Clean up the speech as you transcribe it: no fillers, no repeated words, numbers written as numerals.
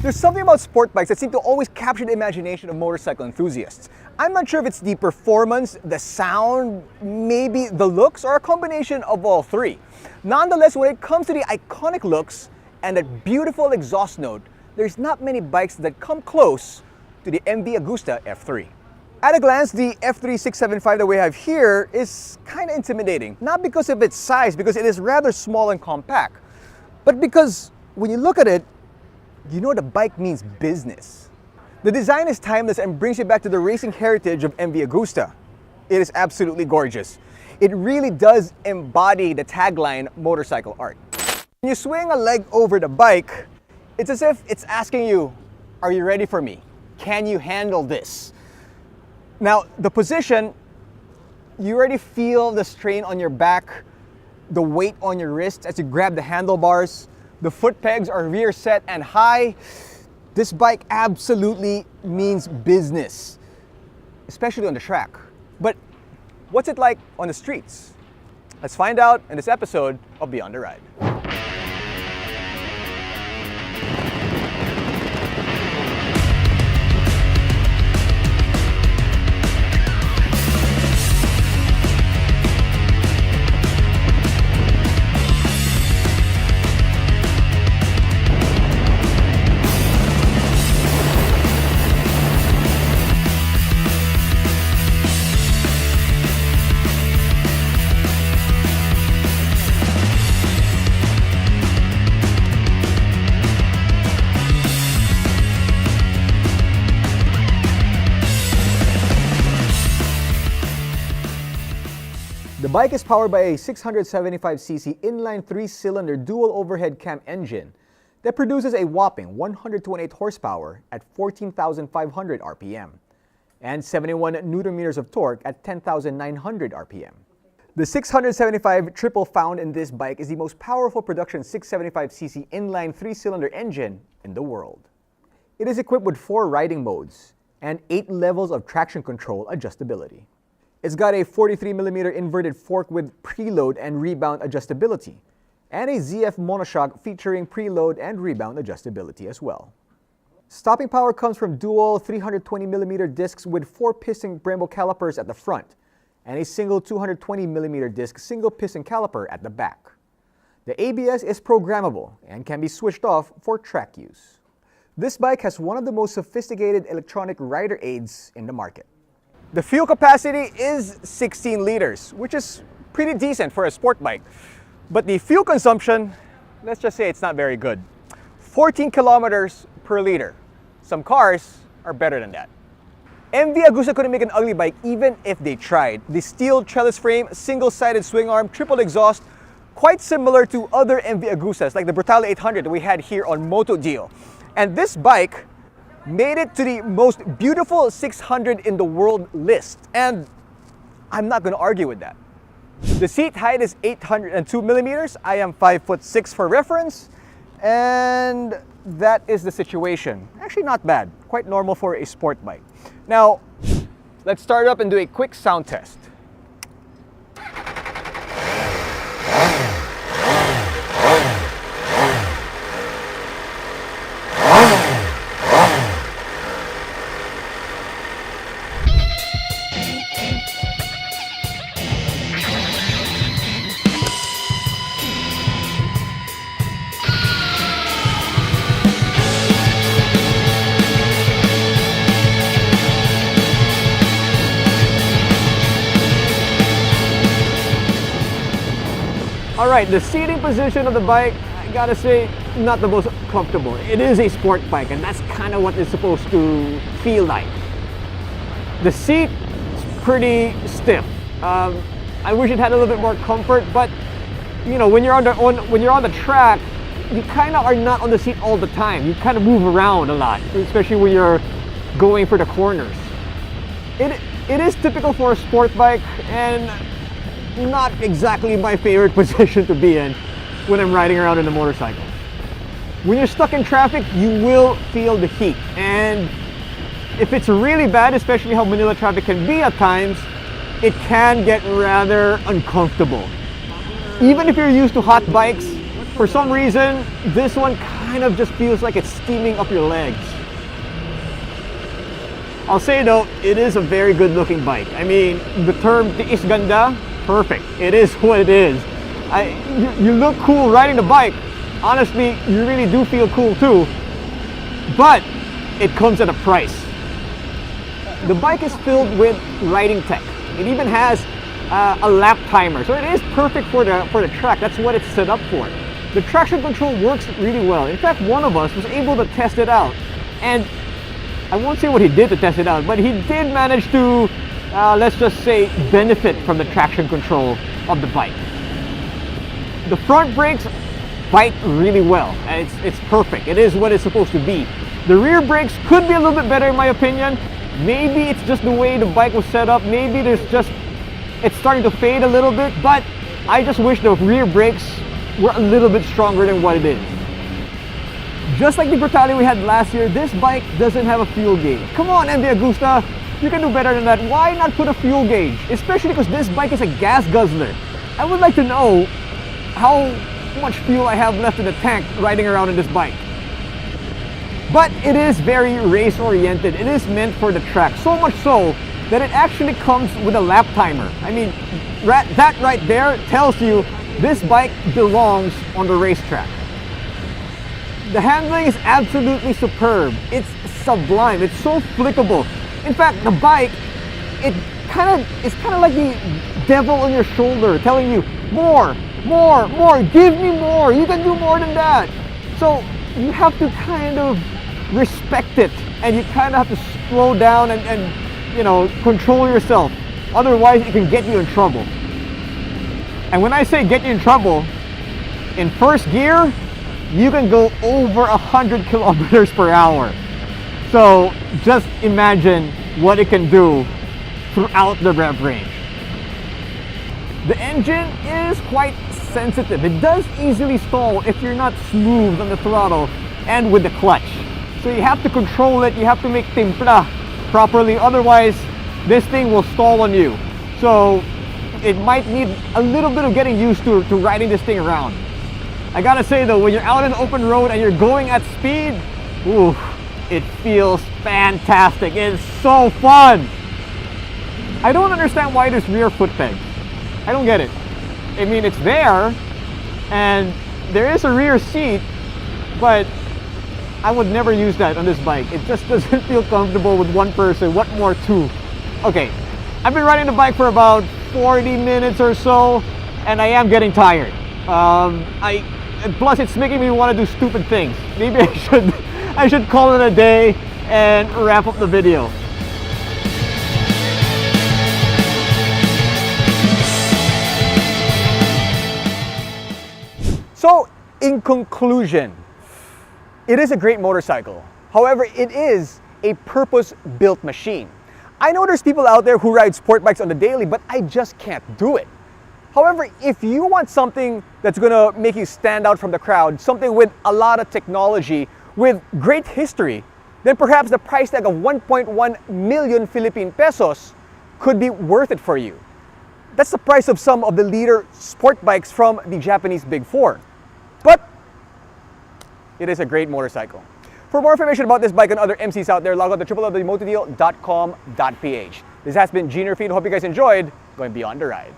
There's something about sport bikes that seem to always capture the imagination of motorcycle enthusiasts. I'm not sure if it's the performance, the sound, maybe the looks, or a combination of all three. Nonetheless, when it comes to the iconic looks and that beautiful exhaust note, there's not many bikes that come close to the MV Agusta F3. At a glance, the F3675 that we have here is kind of intimidating. Not because of its size, because it is rather small and compact, but because when you look at it, you know the bike means business. The design is timeless and brings you back to the racing heritage of MV Agusta. It is absolutely gorgeous. It really does embody the tagline motorcycle art. When you swing a leg over the bike, it's as if it's asking you, are you ready for me? Can you handle this? Now, the position, you already feel the strain on your back, the weight on your wrists as you grab the handlebars. The foot pegs are rear set and high. This bike absolutely means business, especially on the track. But what's it like on the streets? Let's find out in this episode of Beyond the Ride. The bike is powered by a 675cc inline 3-cylinder dual overhead cam engine that produces a whopping 128 horsepower at 14,500 RPM and 71 Newton meters of torque at 10,900 RPM. The 675 triple found in this bike is the most powerful production 675cc inline 3-cylinder engine in the world. It is equipped with 4 riding modes and 8 levels of traction control adjustability. It's got a 43mm inverted fork with preload and rebound adjustability, and a ZF monoshock featuring preload and rebound adjustability as well. Stopping power comes from dual 320mm discs with 4 piston Brembo calipers at the front, and a single 220mm disc single piston caliper at the back. The ABS is programmable and can be switched off for track use. This bike has one of the most sophisticated electronic rider aids in the market. The fuel capacity is 16 liters, which is pretty decent for a sport bike. But the fuel consumption, let's just say it's not very good. 14 kilometers per liter. Some cars are better than that. MV Agusta couldn't make an ugly bike even if they tried. The steel trellis frame, single-sided swing arm, triple exhaust, quite similar to other MV Agustas like the Brutale 800 that we had here on Moto Deal. And this bike made it to the most beautiful 600 in the world list, and I'm not going to argue with that. The seat height is 802 millimeters. I am 5'6" for reference, and that is the situation. Actually not bad, quite normal for a sport bike. Now, let's start up and do a quick sound test. Alright, the seating position of the bike, I gotta say, not the most comfortable. It is a sport bike, and that's kind of what it's supposed to feel like. The seat is pretty stiff. I wish it had a little bit more comfort, but you know, when you're on the track, you kind of are not on the seat all the time. You kind of move around a lot, especially when you're going for the corners. It is typical for a sport bike, and not exactly my favorite position to be in when I'm riding around in a motorcycle. When you're stuck in traffic, you will feel the heat, and if it's really bad, especially how Manila traffic can be at times, it can get rather uncomfortable. Even if you're used to hot bikes, for some reason, this one kind of just feels like it's steaming up your legs. I'll say though, it is a very good looking bike. I mean, the term tiis ganda, perfect. It is what it is. You look cool riding the bike. Honestly, you really do feel cool too. But it comes at a price. The bike is filled with riding tech. It even has a lap timer, so it is perfect for the track. That's what it's set up for. The traction control works really well. In fact, one of us was able to test it out, and I won't say what he did to test it out, but he did manage to, let's just say, benefit from the traction control of the bike. The front brakes bite really well, and it's perfect. It is what it's supposed to be. The rear brakes could be a little bit better in my opinion. Maybe it's just the way the bike was set up. Maybe it's starting to fade a little bit, but I just wish the rear brakes were a little bit stronger than what it is. Just like the Brutale we had last year, this bike doesn't have a fuel gauge. Come on, MV Agusta, you can do better than that. Why not put a fuel gauge? Especially because this bike is a gas guzzler. I would like to know how much fuel I have left in the tank riding around in this bike. But it is very race oriented. It is meant for the track, so much so that it actually comes with a lap timer. I mean, that right there tells you this bike belongs on the racetrack. The handling is absolutely superb. It's sublime. It's so flickable. In fact, the bike, it's kind of like the devil on your shoulder telling you, more, give me more. You can do more than that. So you have to kind of respect it, and you kind of have to slow down and you know, control yourself. Otherwise, it can get you in trouble. And when I say get you in trouble, in first gear, you can go over 100 kilometers per hour. So just imagine what it can do throughout the rev range. The engine is quite sensitive. It does easily stall if you're not smooth on the throttle and with the clutch. So you have to control it, you have to make timpla properly, otherwise this thing will stall on you. So it might need a little bit of getting used to riding this thing around. I gotta say though, when you're out in the open road and you're going at speed, ooh, it feels fantastic. It's so fun. I don't understand why there's rear foot pegs. I don't get it. I mean, it's there, and there is a rear seat, but I would never use that on this bike. It just doesn't feel comfortable with one person. What more two? Okay, I've been riding the bike for about 40 minutes or so, and I am getting tired. Plus, it's making me want to do stupid things. Maybe I should call it a day and wrap up the video. So, in conclusion, it is a great motorcycle. However, it is a purpose-built machine. I know there's people out there who ride sport bikes on the daily, but I just can't do it. However, if you want something that's gonna make you stand out from the crowd, something with a lot of technology, with great history, then perhaps the price tag of 1.1 million Philippine pesos could be worth it for you. That's the price of some of the leader sport bikes from the Japanese Big Four. But it is a great motorcycle. For more information about this bike and other MCs out there, log on to www.motodeal.com.ph. This has been Gene Rufino. Hope you guys enjoyed going beyond the ride.